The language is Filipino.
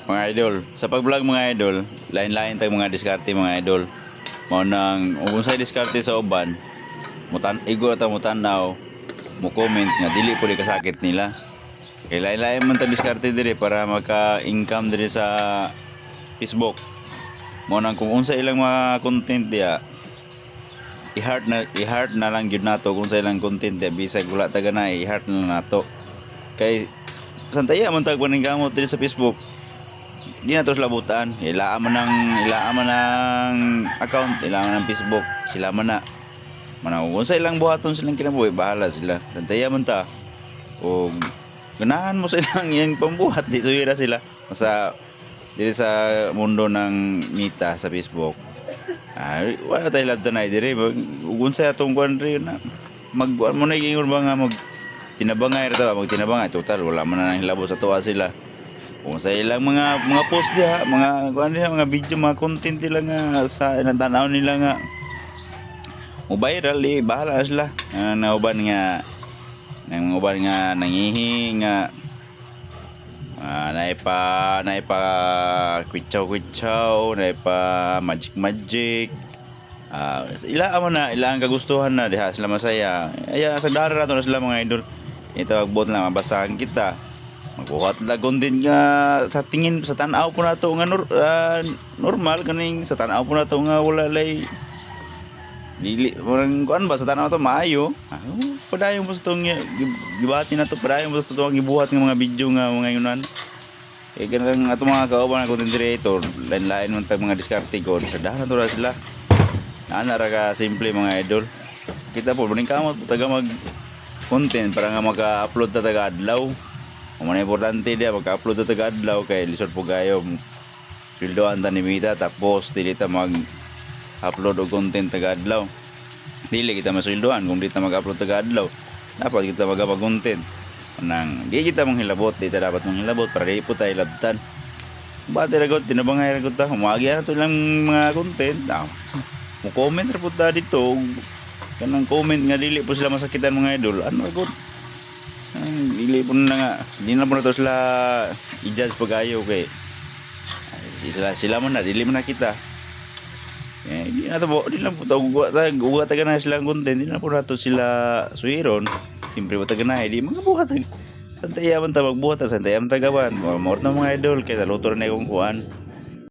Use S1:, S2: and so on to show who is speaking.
S1: Mga idol, sa pag-vlog mga idol, lain-lain tayong mga diskarte mga idol. Mao nang unsay diskarte sa uban, igo ata mo tanaw, mo comment nga dili pud kasakit nila. Kay lain-lain man ta diskarte dire para maka-income dire sa Facebook. Mao nang kung unsa ilang mga content diya, i-heart na lang gyud nato kung sa ilang content diya, bisag wala ta ganay, i-heart na lang nato. Kay santaya man tag paningkamot dire sa Facebook. Di na to sila butaan. Ilaan man ng account, ilaan man ng Facebook. Sila man na. Kung sa ilang buhaton silang kinabuhi, bahala sila. Tantaya man ta. O ganahan mo silang yung pambuhat. Di suwira sila. Masa diri sa mundo ng mita sa Facebook. Wala tayo labtanay diri. Kung sa atong kuwan rin na. Magkuhan mo na yung ba nga tinabangay rito ba? Tinabangay. Total, wala man na hilabot sa tuwa sila. Kung sa ilang mga post diha, mga video, mga content nila nga sa natanaw nila nga mo viral, bahala na sila. Nauban nga nangihi nga naipa kwitsaw, naipa magic. Ila ang kagustuhan na diha sila masaya. Sa dara na sila mga idol. Ito agbot lang mabasahan kita. Magbuhat lagon din nga sa tingin sa tanaw po nato nga normal kaning sa tanaw po nato nga wala lay dili murang kuan ba sa tanaw to maayo. Padayon mo sa tong gibati na to, padayon mo sa tong gibuhat nga mga video nga mga yunan. Ganang ato mga kauban nga content creator, lain-lain man tag mga diskarte ko sa dahan to ra sila. Naana ra ka simple mga idol. Kita po buning kamot taga mag content para nga maka-upload ta taga adlaw. Ang mga importante dia magka-upload ta taga adlaw kay lisod po kayo sweldoan ta ni Mita, tapos dili ta mag-upload og content taga adlaw. Dili kita masweldoan kung dili ta mag-upload taga adlaw. Dapat kita magapa-content. Nang di kita manghilabot, di ta dapat manghilabot para di po tayo labtan. Bati ra gud tinabangay ra gud ta. Humagi na to lang mga content. Mo comment ra pud ta dito. Kanang comment nga dili po sila masakitan mga idol. Ano gud? Dili po na nga, di na po na to sila i-judge pag-ayaw kay sila man na, dili man na kita. Di na po to ugat taga na silang content, di na po na to sila suwiron. Siyempre po taga na, di mga buhat santaya man ta magbuhat, santaya man tagawan, more na mga idol kay sa luto na yung kuhan.